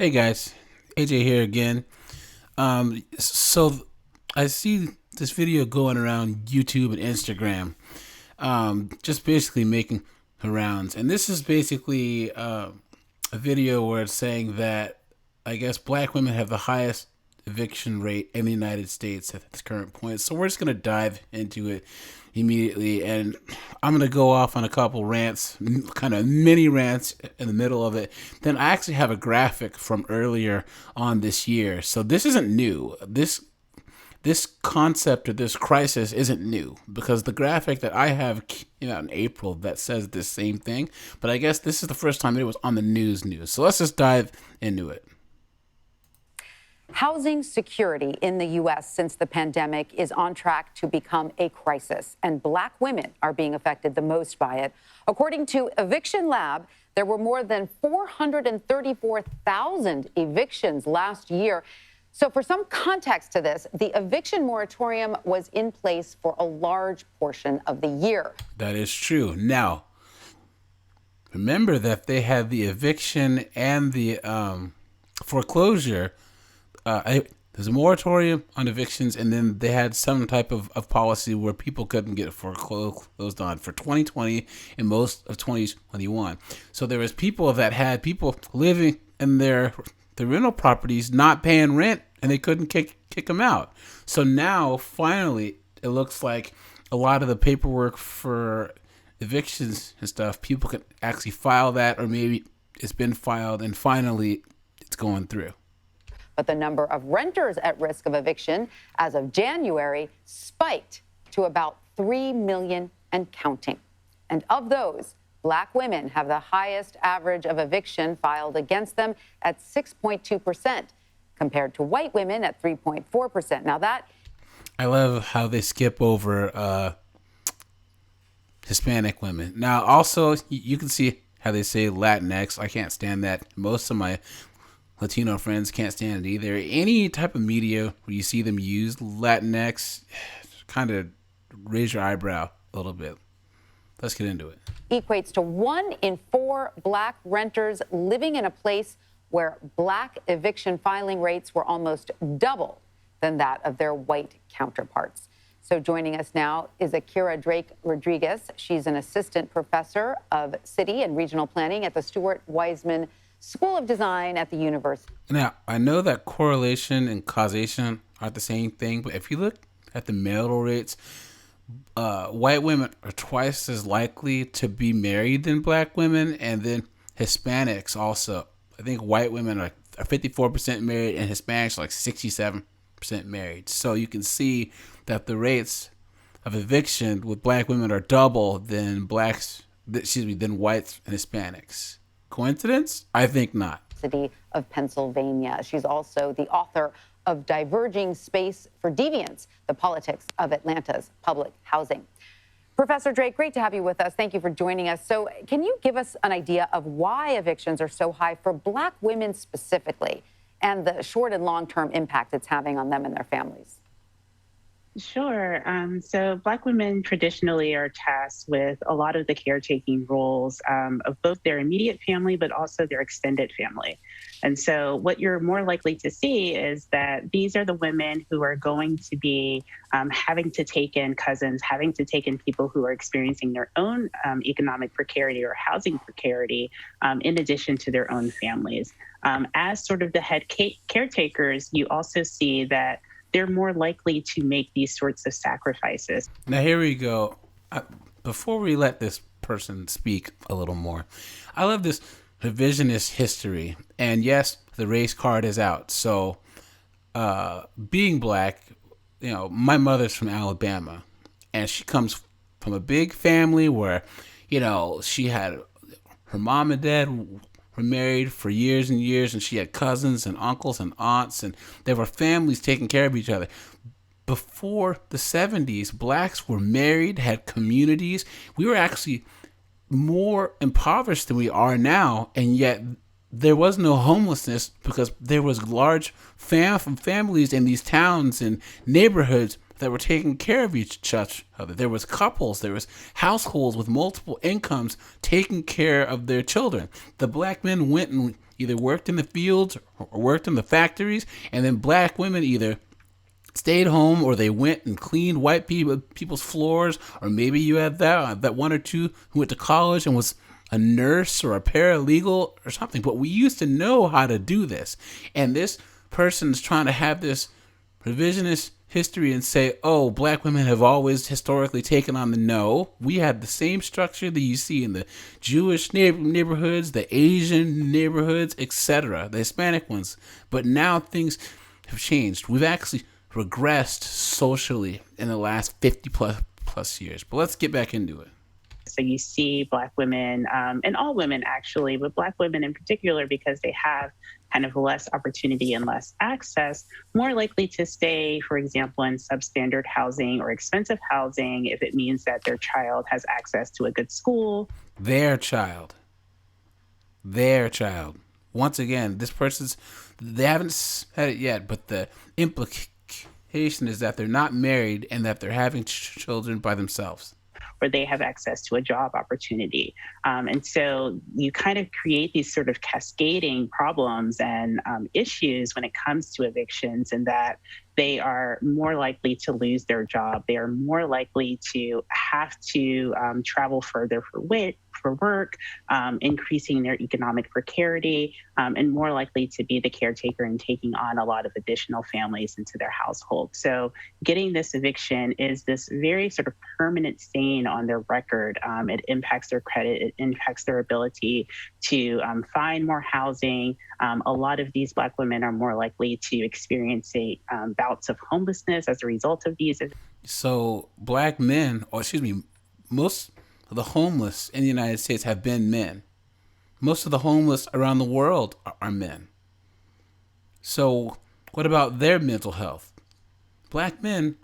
Hey guys, AJ here again. So I see this video going around YouTube and Instagram, just basically making the rounds. And this is basically a video where it's saying that I guess black women have the highest eviction rate in the United States at this current point. So we're just gonna dive into it immediately, and I'm gonna go off on a couple rants, kind of mini rants in the middle of it. Then I actually have a graphic from earlier on this year, so this isn't new. This concept or this crisis isn't new because the graphic that I have came out in April that says this same thing. But I guess this is the first time it was on the news. So let's just dive into it. Housing security in the U.S. since the pandemic is on track to become a crisis, and black women are being affected the most by it. According to Eviction Lab, there were more than 434,000 evictions last year. So for some context to this, the eviction moratorium was in place for a large portion of the year. That is true. Now, remember that they had the eviction and the foreclosure. There's a moratorium on evictions, and then they had some type of policy where people couldn't get foreclosed on for 2020 and most of 2021. So there was people that had people living in their rental properties not paying rent, and they couldn't kick them out. So now, finally, it looks like a lot of the paperwork for evictions and stuff, people can actually file that, or maybe it's been filed, and finally, it's going through. But the number of renters at risk of eviction as of January spiked to about 3 million and counting. And of those, black women have the highest average of eviction filed against them at 6.2%, compared to white women at 3.4%. Now that... I love how they skip over Hispanic women. Now, also, you can see how they say Latinx. I can't stand that. Most of my Latino friends can't stand it either. Any type of media where you see them use Latinx, kind of raise your eyebrow a little bit. Let's get into it. Equates to 1 in 4 black renters living in a place where black eviction filing rates were almost double than that of their white counterparts. So joining us now is Akira Drake Rodriguez. She's an assistant professor of city and regional planning at the Stuart Weitzman School of Design at the university. Now, I know that correlation and causation aren't the same thing, but if you look at the marital rates, white women are twice as likely to be married than black women, and then Hispanics also. I think white women are 54% married, and Hispanics are like 67% married. So you can see that the rates of eviction with black women are double than whites and Hispanics. Coincidence? I think not. City of Pennsylvania. She's also the author of Diverging Space for Deviance, the Politics of Atlanta's Public Housing. Professor Drake, great to have you with us. Thank you for joining us. So can you give us an idea of why evictions are so high for black women specifically, and the short and long-term impact it's having on them and their families? Sure. So Black women traditionally are tasked with a lot of the caretaking roles of both their immediate family, but also their extended family. And so what you're more likely to see is that these are the women who are going to be having to take in cousins, having to take in people who are experiencing their own economic precarity or housing precarity, in addition to their own families. As sort of the head caretakers, you also see that they're more likely to make these sorts of sacrifices. Now, here we go. Before we let this person speak a little more, I love this revisionist history. And yes, the race card is out. So being black, my mother's from Alabama, and she comes from a big family where, she had her mom and dad were married for years and years, and she had cousins and uncles and aunts, and there were families taking care of each other. Before the 70s, blacks were married, had communities. We were actually more impoverished than we are now, and yet there was no homelessness because there was large families in these towns and neighborhoods that were taking care of each other. There was couples, there was households with multiple incomes taking care of their children. The black men went and either worked in the fields or worked in the factories, and then black women either stayed home or they went and cleaned white people's floors, or maybe you had that one or two who went to college and was a nurse or a paralegal or something. But we used to know how to do this, and this person's trying to have this revisionist history and say, oh, black women have always historically taken on the no. We had the same structure that you see in the Jewish neighborhoods, the Asian neighborhoods, etc., the Hispanic ones. But now things have changed. We've actually regressed socially in the last 50 plus years. But let's get back into it. So you see Black women, and all women actually, but Black women in particular, because they have kind of less opportunity and less access, more likely to stay, for example, in substandard housing or expensive housing if it means that their child has access to a good school. Their child. Once again, they haven't said it yet, but the implication is that they're not married and that they're having children by themselves. Where they have access to a job opportunity. And so you kind of create these sort of cascading problems and issues when it comes to evictions, and that they are more likely to lose their job. They are more likely to have to travel further for work, increasing their economic precarity, and more likely to be the caretaker and taking on a lot of additional families into their household. So getting this eviction is this very sort of permanent stain on their record. It impacts their credit. It impacts their ability to find more housing. A lot of these Black women are more likely to experience bouts of homelessness as a result of these. So Black men, most of the homeless in the United States have been men. Most of the homeless around the world are men. So what about their mental health? Black men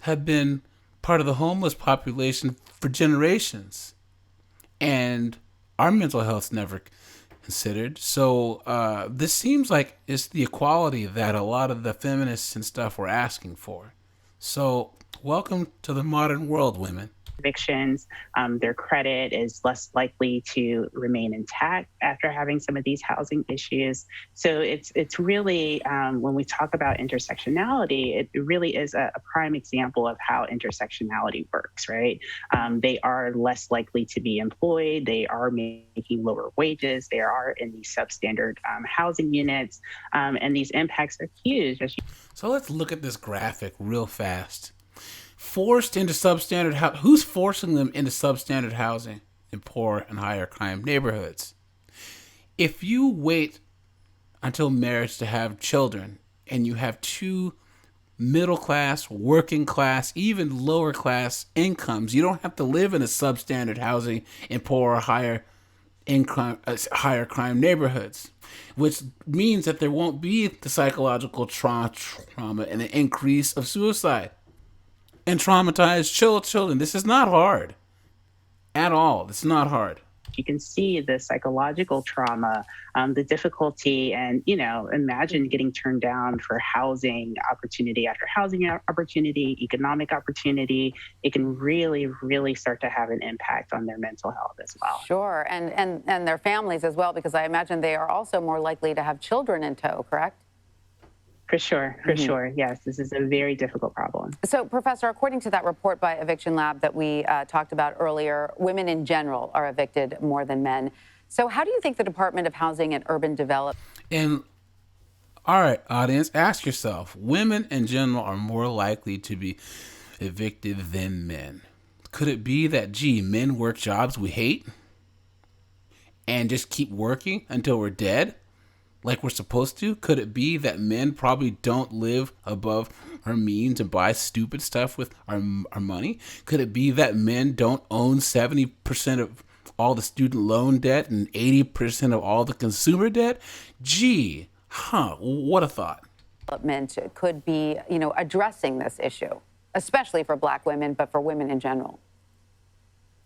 have been part of the homeless population for generations, and our mental health's never considered. So this seems like it's the equality that a lot of the feminists and stuff were asking for. So welcome to the modern world, women. Evictions, their credit is less likely to remain intact after having some of these housing issues. So it's really, when we talk about intersectionality, it really is a prime example of how intersectionality works, right? They are less likely to be employed. They are making lower wages. They are in these substandard housing units, and these impacts are huge. So let's look at this graphic real fast. Forced into substandard housing. Who's forcing them into substandard housing in poor and higher crime neighborhoods? If you wait until marriage to have children, and you have two middle class, working class, even lower class incomes, you don't have to live in a substandard housing in poor or higher crime neighborhoods, which means that there won't be the psychological trauma and the increase of suicide and traumatized children. This is not hard at all. It's not hard. You can see the psychological trauma, the difficulty, and, imagine getting turned down for housing opportunity after housing opportunity, economic opportunity. It can really, really start to have an impact on their mental health as well. Sure, and their families as well, because I imagine they are also more likely to have children in tow, correct? For sure. Yes, this is a very difficult problem. So, Professor, according to that report by Eviction Lab that we talked about earlier, women in general are evicted more than men. So how do you think the Department of Housing and Urban Development... And, all right, audience, ask yourself, women in general are more likely to be evicted than men. Could it be that, men work jobs we hate and just keep working until we're dead? Like we're supposed to? Could it be that men probably don't live above our means and buy stupid stuff with our money? Could it be that men don't own 70% of all the student loan debt and 80% of all the consumer debt? What a thought. Development could be, addressing this issue, especially for Black women, but for women in general.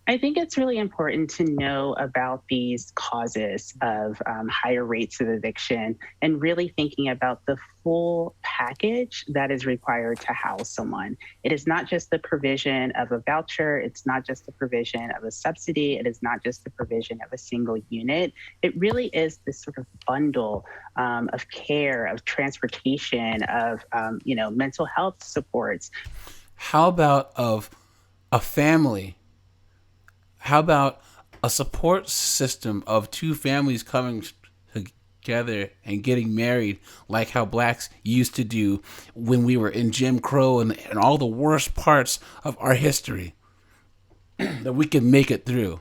I think it's really important to know about these causes of higher rates of eviction and really thinking about the full package that is required to house someone. It is not just the provision of a voucher, it's not just the provision of a subsidy, it is not just the provision of a single unit. It really is this sort of bundle of care, of transportation, of mental health supports. How about of a family? How about a support system of two families coming together and getting married, like how blacks used to do when we were in Jim Crow and all the worst parts of our history, that we could make it through.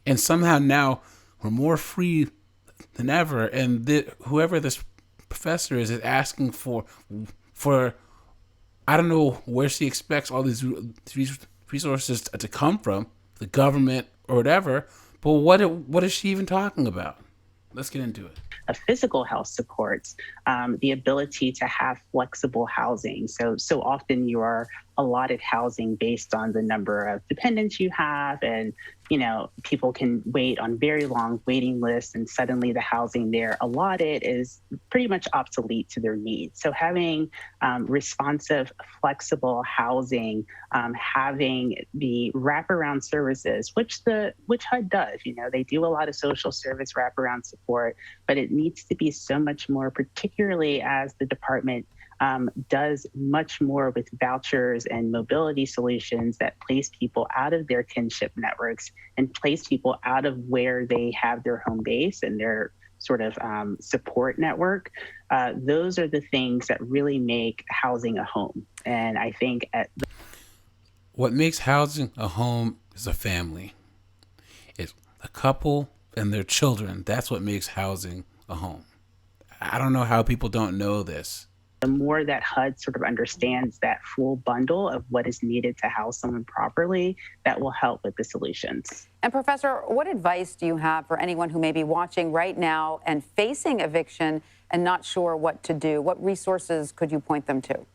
And somehow now we're more free than ever. And whoever this professor is asking for I don't know where she expects all these resources to come from, the government or whatever. But what is she even talking about? Let's get into it. Of physical health supports, the ability to have flexible housing. So often you are allotted housing based on the number of dependents you have, and people can wait on very long waiting lists, and suddenly the housing they're allotted is pretty much obsolete to their needs. So having responsive, flexible housing, having the wraparound services, which HUD does. They do a lot of social service wraparound support, but it needs to be so much more, particularly as the department does much more with vouchers and mobility solutions that place people out of their kinship networks and place people out of where they have their home base and their sort of support network. Those are the things that really make housing a home. And I think what makes housing a home is a family. It's a couple and their children. That's what makes housing a home. I don't know how people don't know this. the more that HUD sort of understands that full bundle of what is needed to house someone properly, that will help with the solutions. And Professor, what advice do you have for anyone who may be watching right now and facing eviction and not sure what to do? What resources could you point them to?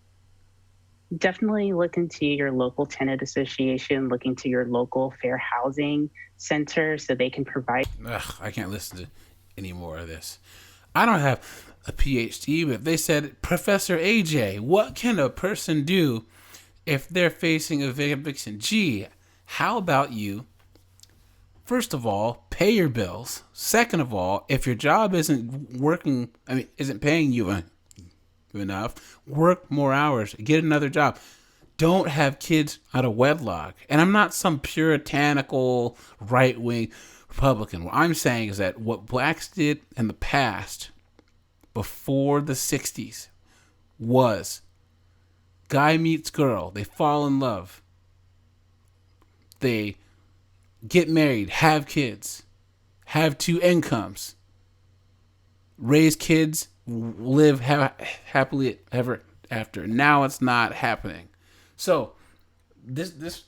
Definitely look into your local tenant association, look into your local fair housing center so they can provide. I can't listen to any more of this. I don't have a PhD, but they said, Professor AJ, what can a person do if they're facing eviction? Gee, how about you? First of all, pay your bills. Second of all, if your job isn't paying you enough, work more hours, get another job. Don't have kids out of wedlock. And I'm not some puritanical right-wing Republican. What I'm saying is that what blacks did in the past, before the 60s, was guy meets girl, they fall in love, they get married, have kids, have two incomes, raise kids, live happily ever after. Now it's not happening. So this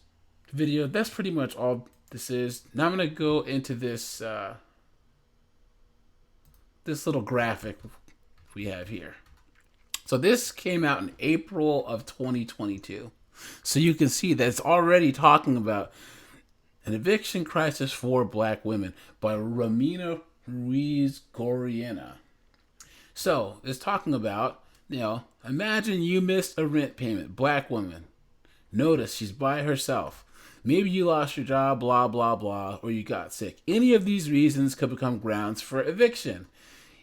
video, that's pretty much all this is. Now I'm gonna go into this this little graphic we have here. So this came out in April of 2022. So you can see that it's already talking about an eviction crisis for black women by Ramina Ruiz Goriena. So it's talking about, imagine you missed a rent payment, black woman. Notice she's by herself. Maybe you lost your job, blah, blah, blah, or you got sick. Any of these reasons could become grounds for eviction.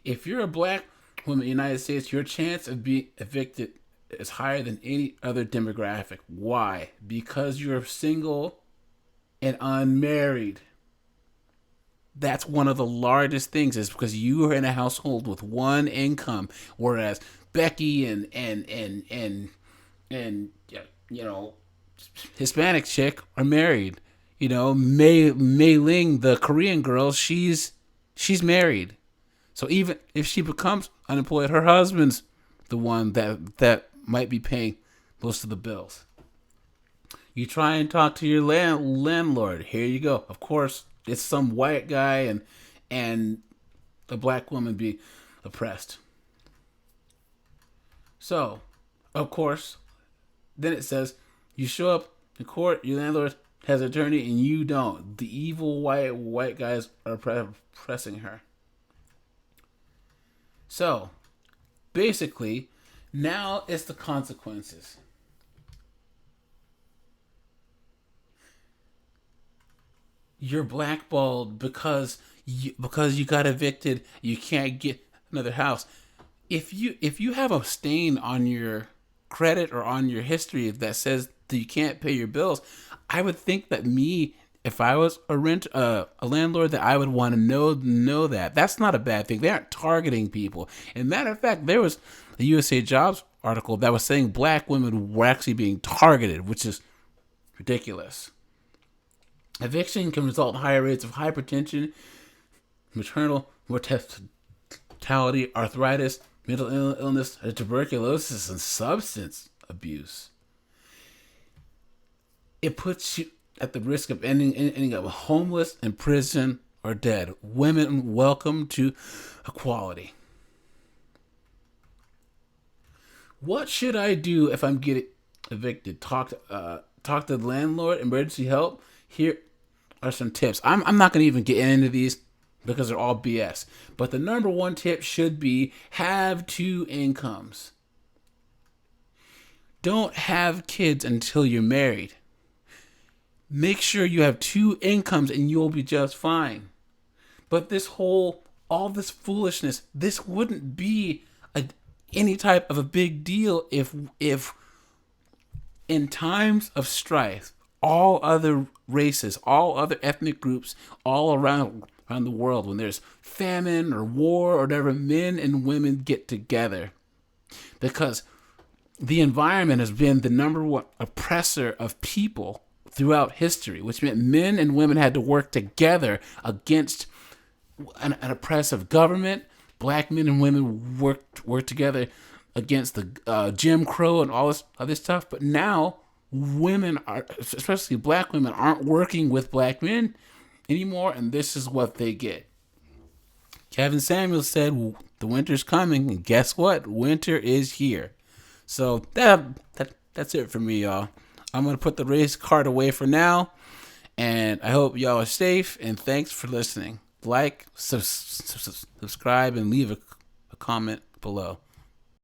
If you're a black woman in the United States, your chance of being evicted is higher than any other demographic. Why? Because you're single and unmarried. That's one of the largest things, is because you are in a household with one income, whereas Becky and Hispanic chick are married. Mei Ling, the Korean girl, she's married. So even if she becomes unemployed, her husband's the one that might be paying most of the bills. You try and talk to your landlord. Here you go. Of course, it's some white guy and a black woman being oppressed. So, of course, then it says you show up in court, your landlord has an attorney and you don't. The evil white guys are pressing her. So, basically, now it's the consequences. You're blackballed because you got evicted. You can't get another house. If you have a stain on your credit or on your history that says that you can't pay your bills, I would think that if I was a landlord, that I would want to know that. That's not a bad thing. They aren't targeting people. And matter of fact, there was a USA Jobs article that was saying black women were actually being targeted, which is ridiculous. Eviction can result in higher rates of hypertension, maternal mortality, arthritis, mental illness, tuberculosis, and substance abuse. It puts you at the risk of ending up homeless, in prison, or dead. Women, welcome to equality. What should I do if I'm getting evicted? Talk to the landlord, emergency help. Here are some tips. I'm not going to even get into these because they're all BS. But the number one tip should be have 2 incomes. Don't have kids until you're married. Make sure you have 2 incomes and you'll be just fine. But all this foolishness, this wouldn't be any type of a big deal if in times of strife, all other races, all other ethnic groups, all around the world, when there's famine or war or whatever, men and women get together. Because the environment has been the number one oppressor of people throughout history, which meant men and women had to work together against an oppressive government. Black men and women worked together against the Jim Crow and all this other stuff. But now women are, especially black women, aren't working with black men anymore, and this is what they get. Kevin Samuels said, "The winter's coming," and guess what? Winter is here. So that's it for me, y'all. I'm gonna put the race card away for now, and I hope y'all are safe. And thanks for listening. Like, subscribe, and leave a comment below.